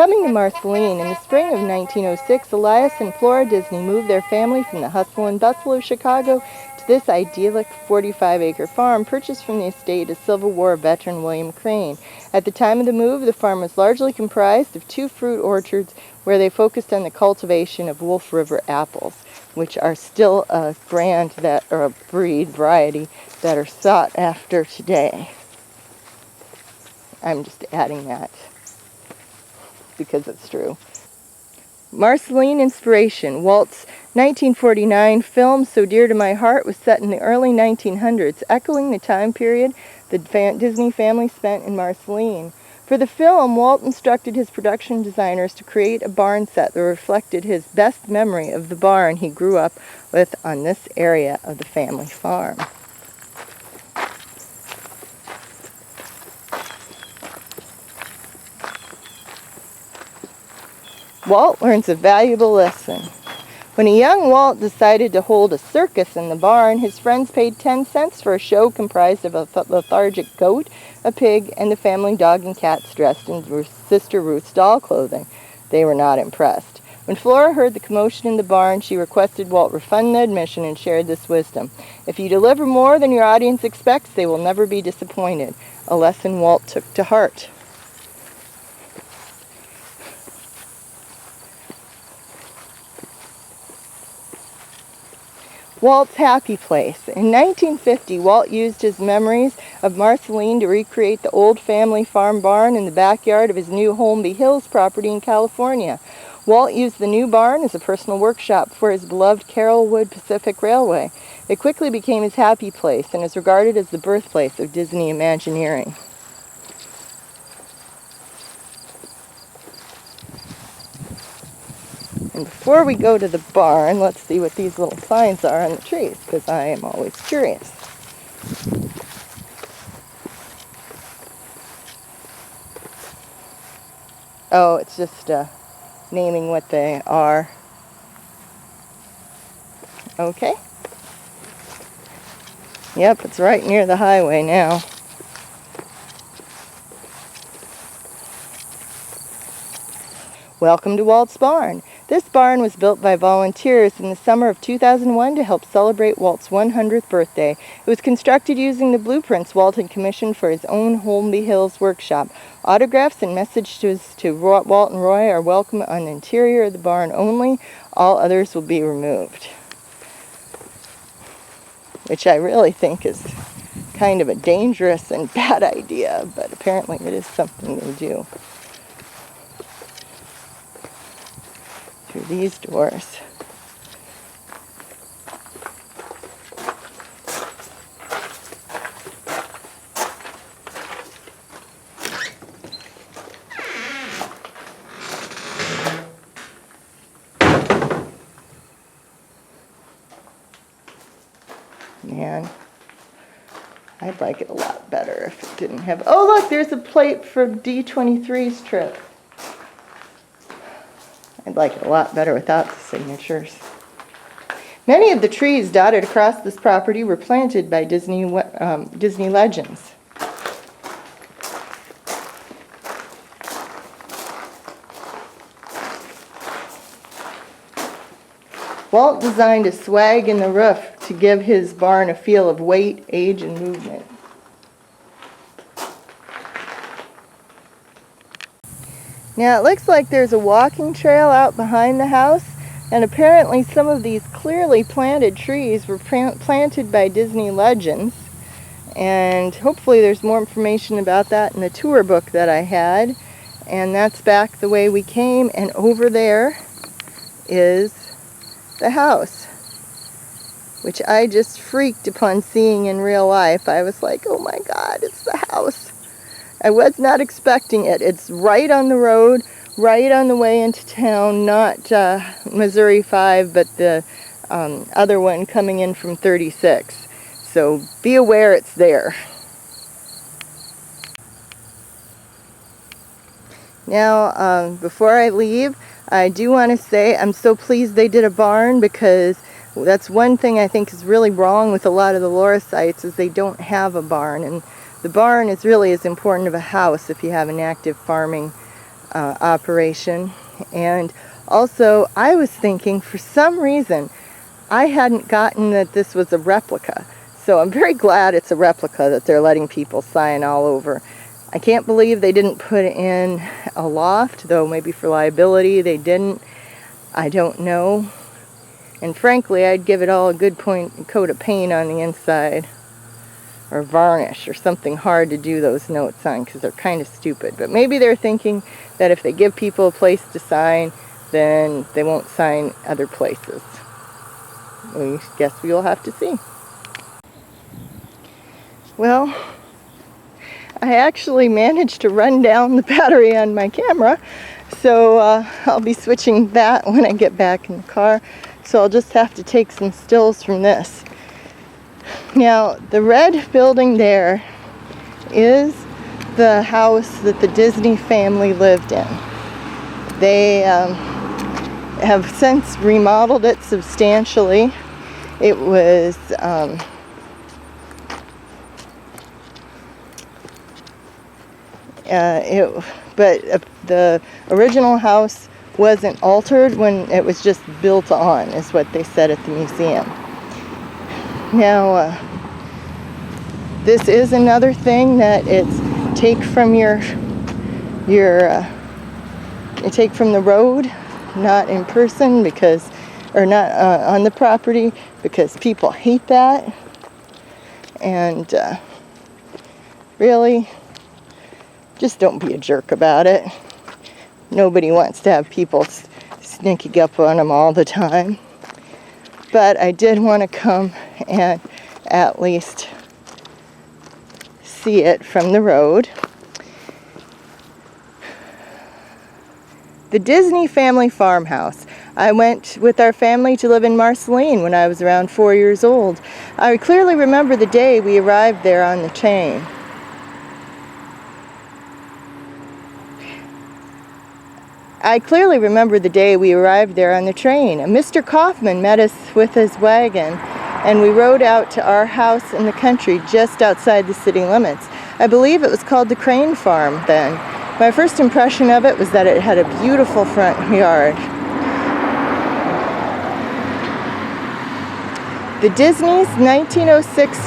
Coming to Marceline in the spring of 1906, Elias and Flora Disney moved their family from the hustle and bustle of Chicago to this idyllic 45-acre farm purchased from the estate of Civil War veteran William Crane. At the time of the move, the farm was largely comprised of 2 fruit orchards where they focused on the cultivation of Wolf River apples, which are still a brand that, or a breed variety, that are sought after today. I'm just adding that because it's true. Marceline inspiration. Walt's 1949 film So Dear to My Heart was set in the early 1900s, echoing the time period the Disney family spent in Marceline. For the film, Walt instructed his production designers to create a barn set that reflected his best memory of the barn he grew up with on this area of the family farm. Walt learns a valuable lesson. When a young Walt decided to hold a circus in the barn, his friends paid 10 cents for a show comprised of a lethargic goat, a pig, and the family dog and cats dressed in Sister Ruth's doll clothing. They were not impressed. When Flora heard the commotion in the barn, she requested Walt refund the admission and shared this wisdom. If you deliver more than your audience expects, they will never be disappointed, a lesson Walt took to heart. Walt's happy place. In 1950, Walt used his memories of Marceline to recreate the old family farm barn in the backyard of his new Holmby Hills property in California. Walt used the new barn as a personal workshop for his beloved Carrollwood Pacific Railway. It quickly became his happy place and is regarded as the birthplace of Disney Imagineering. And before we go to the barn, let's see what these little signs are on the trees, because I am always curious. Oh, it's just naming what they are. Okay. Yep, it's right near the highway now. Welcome to Walt's barn. This barn was built by volunteers in the summer of 2001 to help celebrate Walt's 100th birthday. It was constructed using the blueprints Walt had commissioned for his own Holmby Hills workshop. Autographs and messages to Walt and Roy are welcome on the interior of the barn only. All others will be removed. Which I really think is kind of a dangerous and bad idea, but apparently it is something they do. Through these doors. Man, I'd like it a lot better if it didn't have... Oh, look, there's a plate for D23's trip. I'd like it a lot better without the signatures. Many of the trees dotted across this property were planted by Disney legends. Walt designed a swag in the roof to give his barn a feel of weight, age, and movement. Now it looks like there's a walking trail out behind the house, and apparently some of these clearly planted trees were planted by Disney legends, and hopefully there's more information about that in the tour book that I had. And that's back the way we came, and over there is the house, which I just freaked upon seeing in real life. I was like, oh my God, it's the house. I was not expecting it. It's right on the road, right on the way into town, not Missouri 5, but the other one coming in from 36. So be aware it's there. Now, before I leave, I do want to say I'm so pleased they did a barn, because that's one thing I think is really wrong with a lot of the Laura sites, is they don't have a barn. And the barn is really as important of a house if you have an active farming operation. And also, I was thinking, for some reason, I hadn't gotten that this was a replica. So I'm very glad it's a replica that they're letting people sign all over. I can't believe they didn't put in a loft, though maybe for liability they didn't. I don't know. And frankly, I'd give it all a good coat of paint on the inside, or varnish, or something hard to do those notes on, because they're kind of stupid. But maybe they're thinking that if they give people a place to sign, then they won't sign other places. I guess we'll have to see. Well, I actually managed to run down the battery on my camera, so I'll be switching that when I get back in the car. So I'll just have to take some stills from this. Now, the red building there is the house that the Disney family lived in. They have since remodeled it substantially. It was but the original house wasn't altered when it was just built on, is what they said at the museum. Now, this is another thing that it's take from take from the road, not in person, because, or not on the property, because people hate that. And really, just don't be a jerk about it. Nobody wants to have people sneaking up on them all the time. But I did want to come and at least see it from the road. The Disney family farmhouse. I went with our family to live in Marceline when I was around 4 years old. I clearly remember the day we arrived there on the train. Mr. Kaufman met us with his wagon, and we rode out to our house in the country just outside the city limits. I believe it was called the Crane Farm then. My first impression of it was that it had a beautiful front yard. The Disney's 1906,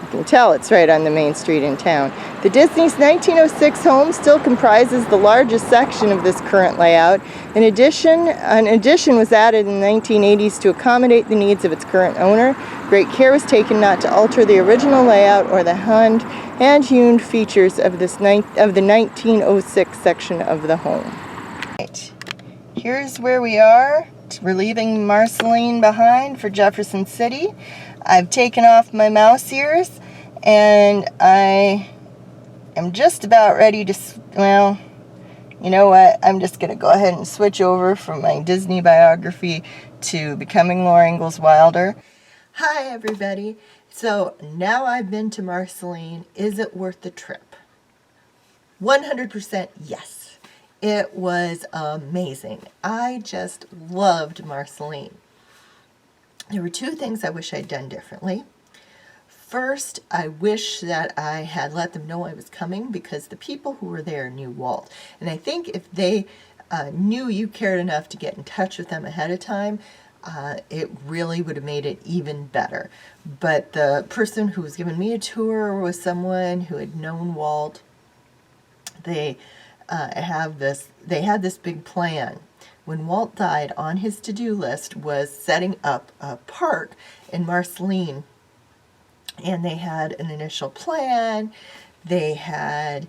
you can tell it's right on the main street in town. The Disney's 1906 home still comprises the largest section of this current layout. In addition, an addition was added in the 1980s to accommodate the needs of its current owner. Great care was taken not to alter the original layout or the hand-hewn features of the 1906 section of the home. Right. Here's where we are. We're leaving Marceline behind for Jefferson City. I've taken off my mouse ears, and I am just about ready to, well, you know what, I'm just going to go ahead and switch over from my Disney biography to Becoming Laura Ingalls Wilder. Hi everybody. So now I've been to Marceline. Is it worth the trip? 100% yes. It was amazing. I just loved Marceline. There were two things I wish I'd done differently. First, I wish that I had let them know I was coming, because the people who were there knew Walt. And I think if they knew you cared enough to get in touch with them ahead of time, it really would have made it even better. But the person who was giving me a tour was someone who had known Walt. They had this big plan. When Walt died, on his to-do list was setting up a park in Marceline. And they had an initial plan. They had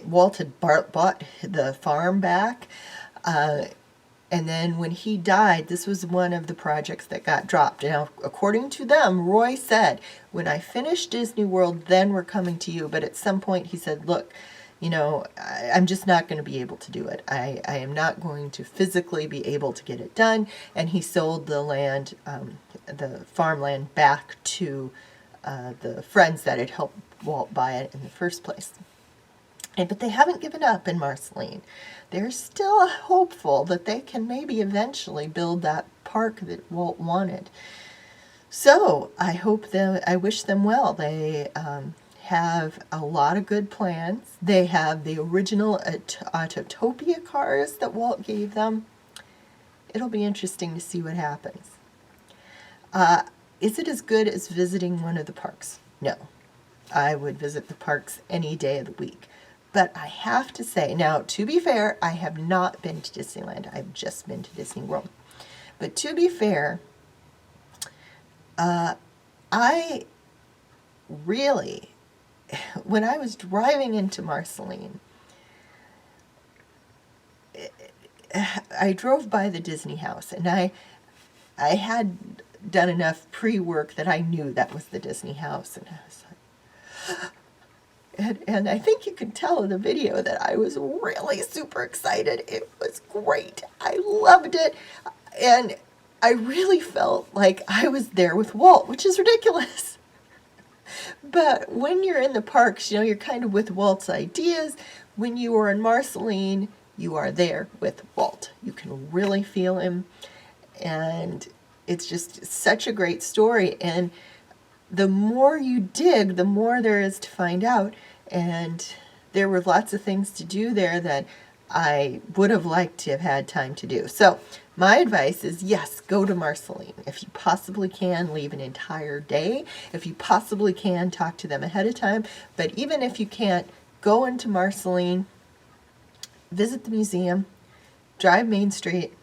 Walt had bought the farm back. And then when he died, this was one of the projects that got dropped. Now, according to them, Roy said, when I finish Disney World, then we're coming to you. But at some point he said, look, you know, I'm just not going to be able to do it. I am not going to physically be able to get it done. And he sold the land, the farmland, back to the friends that had helped Walt buy it in the first place. But they haven't given up in Marceline. They're still hopeful that they can maybe eventually build that park that Walt wanted. So I wish them well. They have a lot of good plans. They have the original Autotopia cars that Walt gave them. It'll be interesting to see what happens. Is it as good as visiting one of the parks? No. I would visit the parks any day of the week. But I have to say, now to be fair, I have not been to Disneyland. I've just been to Disney World. But to be fair, I really, when I was driving into Marceline, I drove by the Disney house, and I had done enough pre-work that I knew that was the Disney house, and I was like, and I think you can tell in the video that I was really super excited. It was great. I loved it, and I really felt like I was there with Walt, which is ridiculous. But when you're in the parks, you know, you're kind of with Walt's ideas. When you are in Marceline, you are there with Walt. You can really feel him, and it's just such a great story. And the more you dig, the more there is to find out. And there were lots of things to do there that I would have liked to have had time to do. So my advice is, yes, go to Marceline. If you possibly can, leave an entire day. If you possibly can, talk to them ahead of time. But even if you can't, go into Marceline, visit the museum, drive Main Street,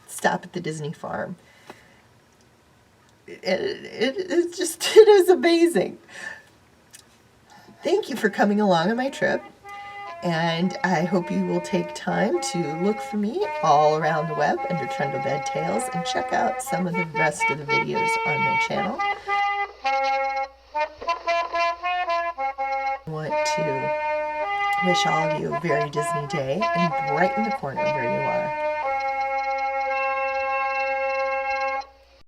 stop at the Disney farm. It is amazing. Thank you for coming along on my trip, and I hope you will take time to look for me all around the web under Trundlebed Tales and check out some of the rest of the videos on my channel. I want to wish all of you a very Disney day and brighten the corner where you are.